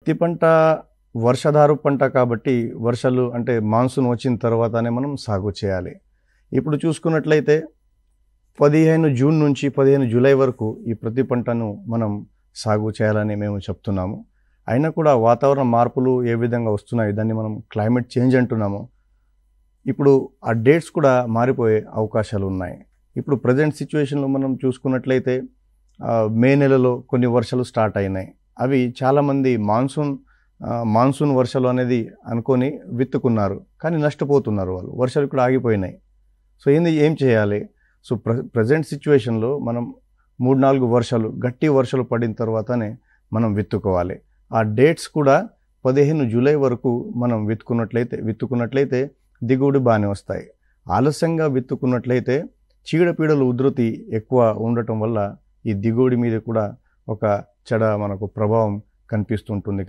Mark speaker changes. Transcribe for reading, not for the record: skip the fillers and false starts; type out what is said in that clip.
Speaker 1: పత్తి పంట వర్షాధార పంట కాబట్టి వర్షాలు అంటే మాన్సూన్ వచ్చిన తర్వాతనే మనం సాగు చేయాలి. ఇప్పుడు చూసుకున్నట్లయితే 15 జూన్ నుంచి 15 జూలై వరకు ఈ ప్రతి పంటను మనం సాగు చేయాలని మేము చెప్తున్నాము. అయినా కూడా వాతావరణ మార్పులు ఏ విధంగా వస్తున్నాయి, దాన్ని మనం క్లైమేట్ చేంజ్ అంటున్నాము. ఇప్పుడు ఆ డేట్స్ కూడా మారిపోయే అవకాశాలు ఉన్నాయి. ఇప్పుడు ప్రజెంట్ సిచ్యువేషన్లో మనం చూసుకున్నట్లయితే మే నెలలో కొన్ని వర్షాలు స్టార్ట్ అయినాయి. అవి చాలామంది మాన్సూన్ వర్షాలు అనేది అనుకొని విత్తుకున్నారు, కానీ నష్టపోతున్నారు వాళ్ళు. వర్షాలు కూడా ఆగిపోయినాయి. సో ఏం చేయాలి? సో ప్రజెంట్ సిచ్యువేషన్లో మనం 3-4 వర్షాలు గట్టి వర్షాలు పడిన తర్వాతనే మనం విత్తుకోవాలి. ఆ డేట్స్ కూడా 15 జూలై వరకు మనం విత్తుకున్నట్లయితే దిగుబడి బాగానే వస్తాయి. ఆలస్యంగా విత్తుకున్నట్లయితే చీడపీడల ఉధృతి ఎక్కువ ఉండటం వల్ల ఈ దిగుబడి మీద కూడా ఒక చెడ మనకు ప్రభావం కనిపిస్తుంటుంది.